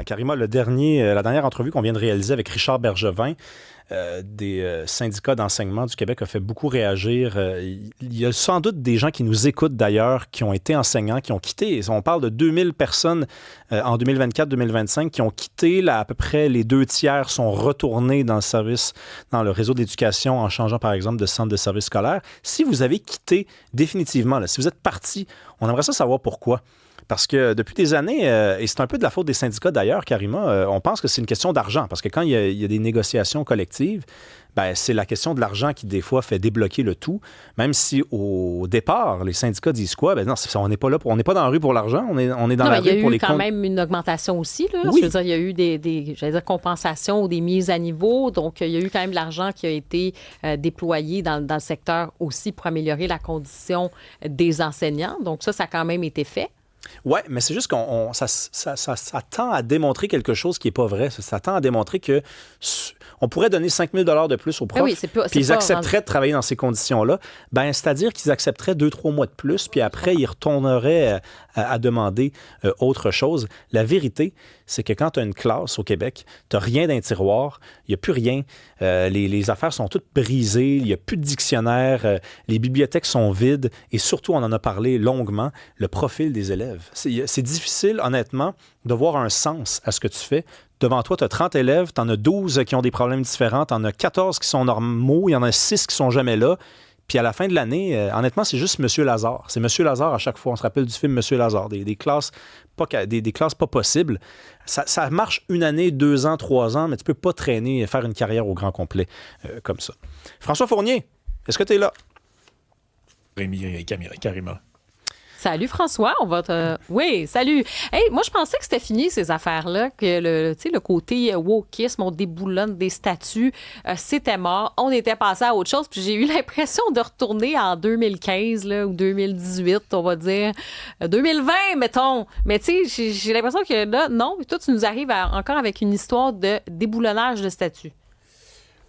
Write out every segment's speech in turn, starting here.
Karima, la dernière entrevue qu'on vient de réaliser avec Richard Bergevin, des syndicats d'enseignement du Québec a fait beaucoup réagir. Il y a sans doute des gens qui nous écoutent d'ailleurs, qui ont été enseignants, qui ont quitté. On parle de 2000 personnes en 2024-2025 qui ont quitté. Là, à peu près les 2 tiers sont retournés dans le service, dans le réseau d'éducation en changeant par exemple de centre de service scolaire. Si vous avez quitté définitivement, là, si vous êtes parti, on aimerait ça savoir pourquoi. Parce que depuis des années, et c'est un peu de la faute des syndicats d'ailleurs, Karima, on pense que c'est une question d'argent. Parce que quand il y a des négociations collectives, ben, c'est la question de l'argent qui, des fois, fait débloquer le tout. Même si, au départ, les syndicats disent quoi? Ben non, on n'est pas là on n'est pas dans la rue pour l'argent, on est dans la rue pour les Il y a eu quand même une augmentation aussi. Là. Oui. Je veux dire, il y a eu des compensations ou des mises à niveau. Donc, il y a eu quand même de l'argent qui a été déployé dans le secteur aussi pour améliorer la condition des enseignants. Donc, ça a quand même été fait. Oui, mais c'est juste ça tend à démontrer quelque chose qui n'est pas vrai. Ça tend à démontrer que on pourrait donner 5 000 $ de plus aux profs, puis ils accepteraient de travailler dans ces conditions-là. Ben, c'est-à-dire qu'ils accepteraient 2-3 mois de plus, puis après, ils retourneraient à demander autre chose. La vérité, c'est que quand tu as une classe au Québec, tu n'as rien dans un tiroir, il n'y a plus rien. Les affaires sont toutes brisées, il n'y a plus de dictionnaire, les bibliothèques sont vides, et surtout, on en a parlé longuement, le profil des élèves. C'est difficile, honnêtement, de voir un sens à ce que tu fais. Devant toi, tu as 30 élèves, tu en as 12 qui ont des problèmes différents, tu en as 14 qui sont normaux, il y en a 6 qui sont jamais là. Puis à la fin de l'année, honnêtement, c'est juste Monsieur Lazare. C'est Monsieur Lazare à chaque fois. On se rappelle du film Monsieur Lazare, des classes pas possibles. Ça marche 1 année, 2 ans, 3 ans, mais tu peux pas traîner et faire une carrière au grand complet comme ça. François Fournier, est-ce que tu es là? Rémi et Karima. Salut François, on va te... Oui, salut. Hey, moi, je pensais que c'était fini, ces affaires-là, que le côté wokisme, on déboulonne des statuts, c'était mort, on était passé à autre chose, puis j'ai eu l'impression de retourner en 2015 là, ou 2018, on va dire, 2020, mettons. Mais tu sais, j'ai l'impression que là, non, toi, tu nous arrives encore avec une histoire de déboulonnage de statuts.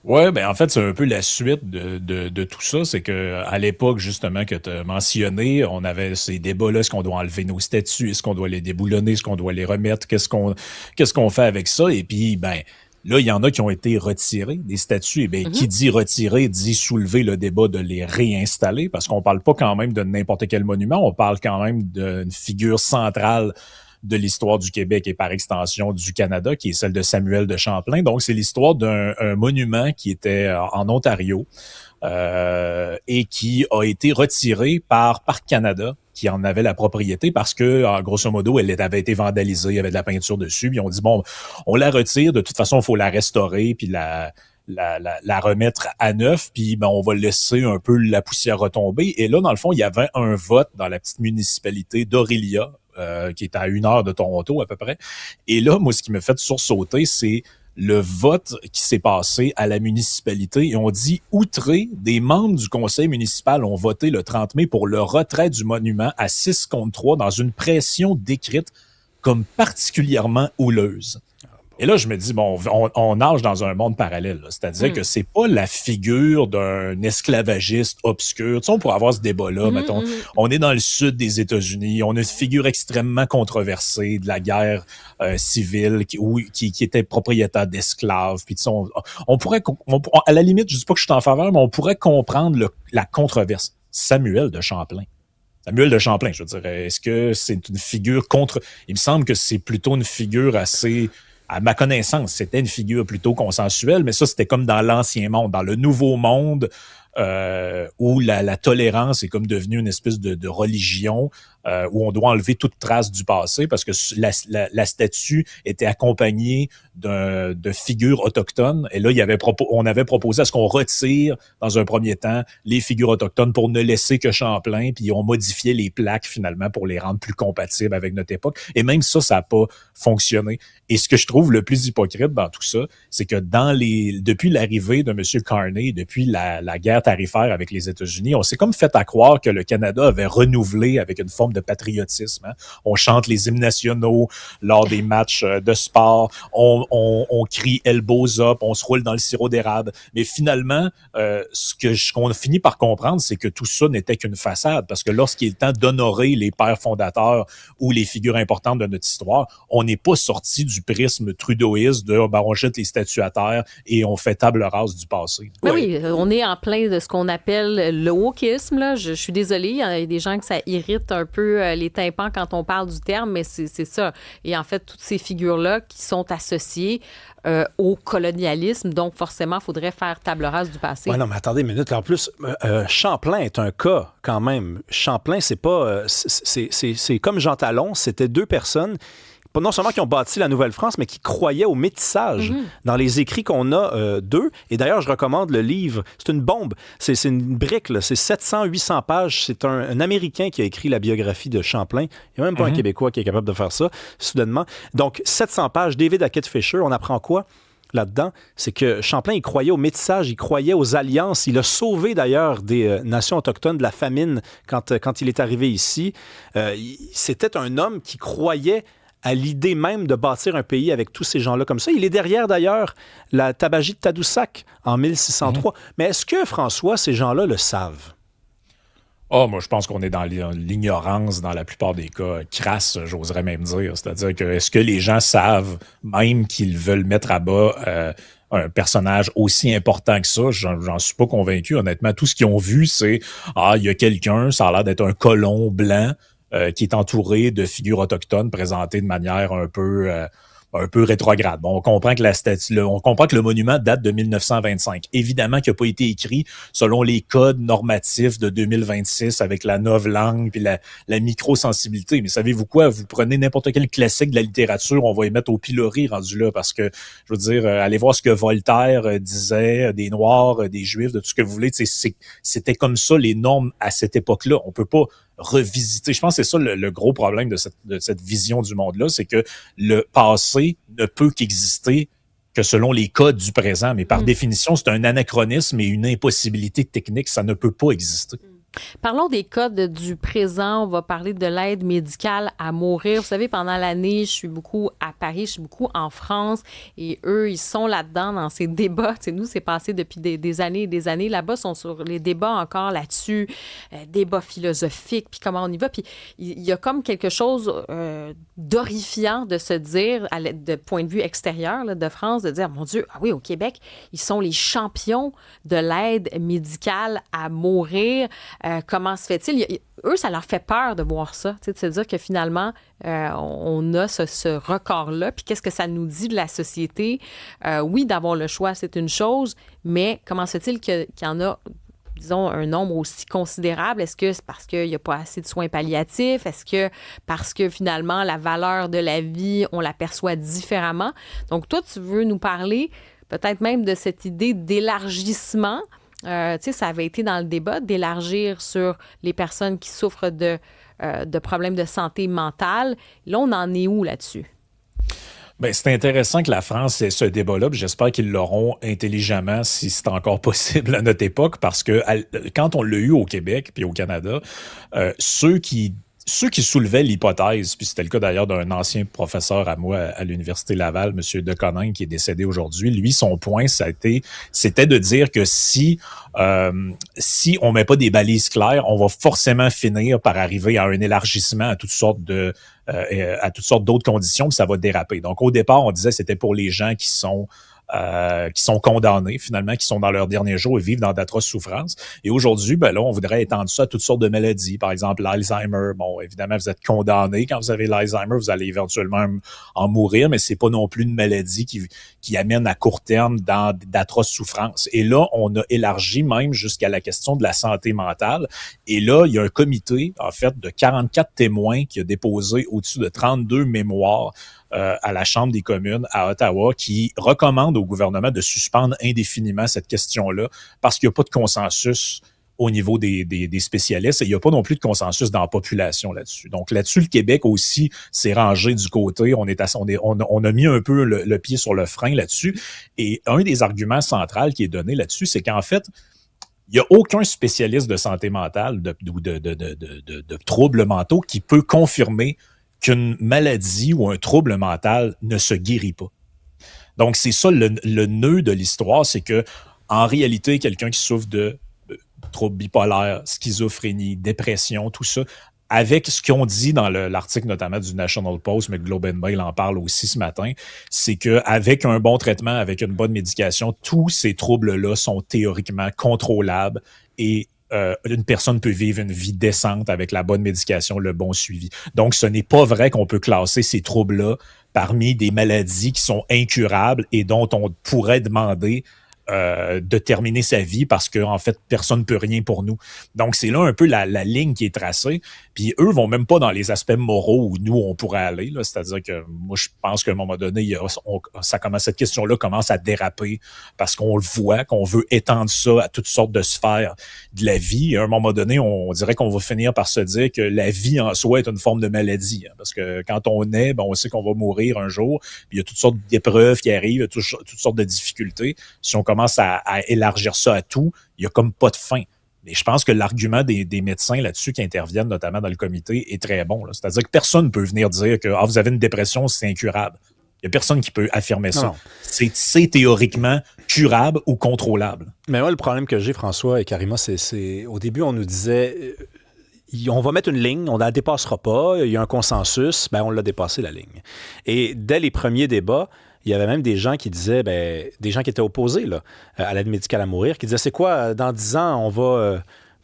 Oui, ben en fait, c'est un peu la suite de tout ça. C'est qu'à l'époque, justement, que tu as mentionné, on avait ces débats-là. Est-ce qu'on doit enlever nos statuts? Est-ce qu'on doit les déboulonner? Est-ce qu'on doit les remettre? Qu'est-ce qu'on fait avec ça? Et puis, ben, là, il y en a qui ont été retirés, des statuts. Et bien, qui dit retirer, dit soulever le débat de les réinstaller, parce qu'on parle pas quand même de n'importe quel monument. On parle quand même d'une figure centrale de l'histoire du Québec et par extension du Canada, qui est celle de Samuel de Champlain. Donc, c'est l'histoire d'un monument qui était en Ontario et qui a été retiré par Parc Canada, qui en avait la propriété parce que, grosso modo, elle avait été vandalisée, il y avait de la peinture dessus. Puis on dit, bon, on la retire, de toute façon, il faut la restaurer, puis la remettre à neuf, puis ben, on va laisser un peu la poussière retomber. Et là, dans le fond, il y avait un vote dans la petite municipalité d'Orillia, qui est à 1 heure de Toronto à peu près. Et là, moi, ce qui me fait sursauter, c'est le vote qui s'est passé à la municipalité. Et on dit, outré, des membres du conseil municipal ont voté le 30 mai pour le retrait du monument à 6 contre 3 dans une pression décrite comme particulièrement houleuse. Et là, je me dis, bon, on nage dans un monde parallèle. Là. C'est-à-dire que c'est pas la figure d'un esclavagiste obscur. Tu sais, on pourrait avoir ce débat-là, mettons. On est dans le sud des États-Unis. On a une figure extrêmement controversée de la guerre civile qui était propriétaire d'esclaves. Puis tu sais, on pourrait, à la limite, je dis pas que je suis en faveur, mais on pourrait comprendre la controverse. Samuel de Champlain. Samuel de Champlain, je veux dire, est-ce que c'est une figure contre... Il me semble que c'est plutôt une figure assez... À ma connaissance, c'était une figure plutôt consensuelle, mais ça, c'était comme dans l'ancien monde. Dans le nouveau monde, où la tolérance est comme devenue une espèce de religion, où on doit enlever toute trace du passé, parce que la statue était accompagnée de figures autochtones. Et là, on avait proposé à ce qu'on retire, dans un premier temps, les figures autochtones pour ne laisser que Champlain, puis on modifiait les plaques, finalement, pour les rendre plus compatibles avec notre époque. Et même ça n'a pas fonctionné. Et ce que je trouve le plus hypocrite dans tout ça, c'est que depuis l'arrivée de M. Carney, depuis la guerre tarifaire avec les États-Unis, on s'est comme fait à croire que le Canada avait renouvelé avec une forme de patriotisme. Hein. On chante les hymnes nationaux lors des matchs de sport, on crie « elbows up », on se roule dans le sirop d'érable. Mais finalement, ce qu'on a fini par comprendre, c'est que tout ça n'était qu'une façade, parce que lorsqu'il est le temps d'honorer les pères fondateurs ou les figures importantes de notre histoire, on n'est pas sorti du prisme trudeauiste de on jette les statues à terre et on fait table rase du passé. Oui, on est en plein de ce qu'on appelle le wokisme. Là. Je suis désolée, il y a des gens que ça irrite un peu les tympans quand on parle du terme, mais c'est ça. Et en fait, toutes ces figures-là qui sont associées au colonialisme, donc forcément, il faudrait faire table rase du passé. Oui, non, mais attendez une minute. En plus, Champlain est un cas quand même. Champlain, c'est pas... c'est comme Jean Talon, c'était deux personnes non seulement qui ont bâti la Nouvelle-France, mais qui croyaient au métissage dans les écrits qu'on a d'eux. Et d'ailleurs, je recommande le livre. C'est une bombe. C'est une brique, là. C'est 700-800 pages. C'est un Américain qui a écrit la biographie de Champlain. Il n'y a même pas un Québécois qui est capable de faire ça, soudainement. Donc, 700 pages, David Hackett Fisher. On apprend quoi là-dedans? C'est que Champlain, il croyait au métissage, il croyait aux alliances. Il a sauvé d'ailleurs des nations autochtones de la famine quand il est arrivé ici. C'était un homme qui croyait à l'idée même de bâtir un pays avec tous ces gens-là comme ça. Il est derrière, d'ailleurs, la tabagie de Tadoussac en 1603. Mais est-ce que, François, ces gens-là le savent? Moi, je pense qu'on est dans l'ignorance dans la plupart des cas, crasse, j'oserais même dire. C'est-à-dire que est-ce que les gens savent même qu'ils veulent mettre à bas un personnage aussi important que ça? J'en suis pas convaincu, honnêtement. Tout ce qu'ils ont vu, c'est il y a quelqu'un, ça a l'air d'être un colon blanc, qui est entouré de figures autochtones présentées de manière un peu rétrograde. Bon, on comprend que le monument date de 1925. Évidemment qu'il n'a pas été écrit selon les codes normatifs de 2026 avec la novlangue puis la microsensibilité. Mais savez-vous quoi? Vous prenez n'importe quel classique de la littérature, on va y mettre au pilori rendu là, parce que, je veux dire, allez voir ce que Voltaire disait des Noirs, des Juifs, de tout ce que vous voulez. C'était comme ça les normes à cette époque-là. On peut pas revisiter. Je pense que c'est ça le gros problème de cette vision du monde-là, c'est que le passé ne peut qu'exister que selon les codes du présent, mais par définition, c'est un anachronisme et une impossibilité technique, ça ne peut pas exister. Parlons des codes du présent. On va parler de l'aide médicale à mourir. Vous savez, pendant l'année, je suis beaucoup à Paris, je suis beaucoup en France et eux, ils sont là-dedans dans ces débats. Tu sais, nous, c'est passé depuis des années et des années. Là-bas, sont sur les débats encore là-dessus, débats philosophiques, puis comment on y va. Puis il y a comme quelque chose d'horrifiant de se dire, de point de vue extérieur là, de France, de dire, mon Dieu, ah oui, au Québec, ils sont les champions de l'aide médicale à mourir. Comment se fait-il? Eux, ça leur fait peur de voir ça, de se dire que finalement, on a ce record-là. Puis qu'est-ce que ça nous dit de la société? Oui, d'avoir le choix, c'est une chose, mais comment se fait-il qu'il y en a, disons, un nombre aussi considérable? Est-ce que c'est parce qu'il n'y a pas assez de soins palliatifs? Est-ce que parce que finalement, la valeur de la vie, on la perçoit différemment? Donc, toi, tu veux nous parler peut-être même de cette idée d'élargissement. Tu sais, ça avait été dans le débat d'élargir sur les personnes qui souffrent de problèmes de santé mentale. Là, on en est où là-dessus? Bien, c'est intéressant que la France ait ce débat-là, puis j'espère qu'ils l'auront intelligemment si c'est encore possible à notre époque, parce que quand on l'a eu au Québec puis au Canada, ceux qui soulevaient l'hypothèse, puis c'était le cas d'ailleurs d'un ancien professeur à moi à l'Université Laval, M. Deconinck, qui est décédé aujourd'hui, lui, son point, c'était de dire que si on met pas des balises claires, on va forcément finir par arriver à un élargissement à toutes sortes d'autres conditions, puis ça va déraper. Donc, au départ, on disait que c'était pour les gens qui sont condamnés, finalement, qui sont dans leurs derniers jours et vivent dans d'atroces souffrances. Et aujourd'hui, là, on voudrait étendre ça à toutes sortes de maladies. Par exemple, l'Alzheimer. Bon, évidemment, vous êtes condamné. Quand vous avez l'Alzheimer, vous allez éventuellement en mourir, mais c'est pas non plus une maladie qui amène à court terme dans d'atroces souffrances. Et là, on a élargi même jusqu'à la question de la santé mentale. Et là, il y a un comité, en fait, de 44 témoins qui a déposé au-dessus de 32 mémoires à la Chambre des communes à Ottawa qui recommande au gouvernement de suspendre indéfiniment cette question-là parce qu'il n'y a pas de consensus au niveau des spécialistes et il n'y a pas non plus de consensus dans la population là-dessus. Donc là-dessus, le Québec aussi s'est rangé du côté. On a mis un peu le pied sur le frein là-dessus. Et un des arguments centraux qui est donné là-dessus, c'est qu'en fait, il n'y a aucun spécialiste de santé mentale ou de troubles mentaux qui peut confirmer qu'une maladie ou un trouble mental ne se guérit pas. Donc, c'est ça le nœud de l'histoire, c'est que en réalité, quelqu'un qui souffre de troubles bipolaires, schizophrénie, dépression, tout ça, avec ce qu'on dit dans l'article notamment du National Post, mais Globe and Mail en parle aussi ce matin, c'est qu'avec un bon traitement, avec une bonne médication, tous ces troubles-là sont théoriquement contrôlables et une personne peut vivre une vie décente avec la bonne médication, le bon suivi. Donc, ce n'est pas vrai qu'on peut classer ces troubles-là parmi des maladies qui sont incurables et dont on pourrait demander de terminer sa vie parce qu'en fait, personne ne peut rien pour nous. Donc, c'est là un peu la ligne qui est tracée. Puis eux vont même pas dans les aspects moraux où nous, on pourrait aller. Là. C'est-à-dire que moi, je pense qu'à un moment donné, cette question-là commence à déraper parce qu'on le voit, qu'on veut étendre ça à toutes sortes de sphères de la vie. Et à un moment donné, on dirait qu'on va finir par se dire que la vie en soi est une forme de maladie. Hein, parce que quand on naît, on sait qu'on va mourir un jour. Puis il y a toutes sortes d'épreuves qui arrivent, il y a toutes sortes de difficultés. Si on commence à élargir ça à tout, il y a comme pas de fin. Mais je pense que l'argument des médecins là-dessus qui interviennent, notamment dans le comité, est très bon. Là. C'est-à-dire que personne ne peut venir dire que vous avez une dépression, c'est incurable. Il n'y a personne qui peut affirmer ça. Non. C'est théoriquement curable ou contrôlable. Mais moi, le problème que j'ai, François et Karima, c'est au début, on nous disait on va mettre une ligne, on ne la dépassera pas, il y a un consensus, on l'a dépassé la ligne. Et dès les premiers débats, il y avait même des gens qui disaient, des gens qui étaient opposés là, à l'aide médicale à mourir, qui disaient, c'est quoi, dans 10 ans, on va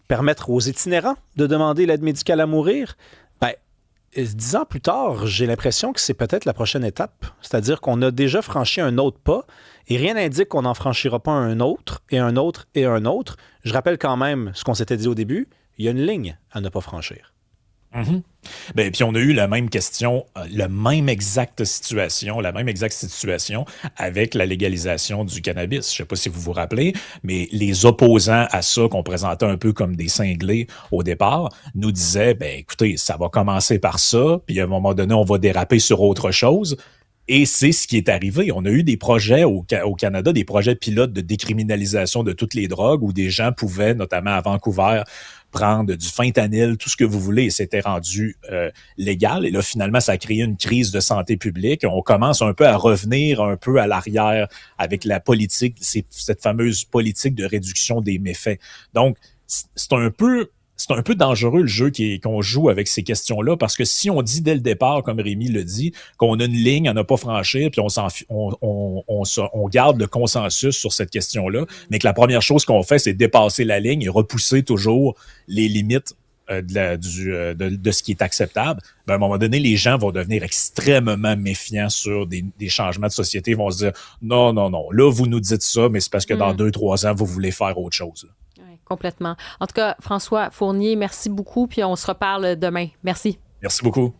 permettre aux itinérants de demander l'aide médicale à mourir? 10 ans plus tard, j'ai l'impression que c'est peut-être la prochaine étape. C'est-à-dire qu'on a déjà franchi un autre pas et rien n'indique qu'on n'en franchira pas un autre et un autre et un autre. Je rappelle quand même ce qu'on s'était dit au début, il y a une ligne à ne pas franchir. Mm-hmm. Puis on a eu la même question, la même exacte situation avec la légalisation du cannabis. Je ne sais pas si vous vous rappelez, mais les opposants à ça, qu'on présentait un peu comme des cinglés au départ, nous disaient, écoutez, ça va commencer par ça, puis à un moment donné, on va déraper sur autre chose. Et c'est ce qui est arrivé. On a eu des projets au Canada, des projets pilotes de décriminalisation de toutes les drogues où des gens pouvaient, notamment à Vancouver, prendre du fentanyl, tout ce que vous voulez, et c'était rendu légal. Et là, finalement, ça a créé une crise de santé publique. On commence un peu à revenir un peu à l'arrière avec la politique, cette fameuse politique de réduction des méfaits. Donc, c'est un peu dangereux le jeu qu'on joue avec ces questions-là, parce que si on dit dès le départ, comme Rémi le dit, qu'on a une ligne à ne pas franchir, puis on garde le consensus sur cette question-là, mais que la première chose qu'on fait, c'est dépasser la ligne et repousser toujours les limites de ce qui est acceptable, à un moment donné, les gens vont devenir extrêmement méfiants sur des changements de société. Ils vont se dire, non, là, vous nous dites ça, mais c'est parce que dans 2-3 ans, vous voulez faire autre chose. Là. Complètement. En tout cas, François Fournier, merci beaucoup, puis on se reparle demain. Merci. Merci beaucoup.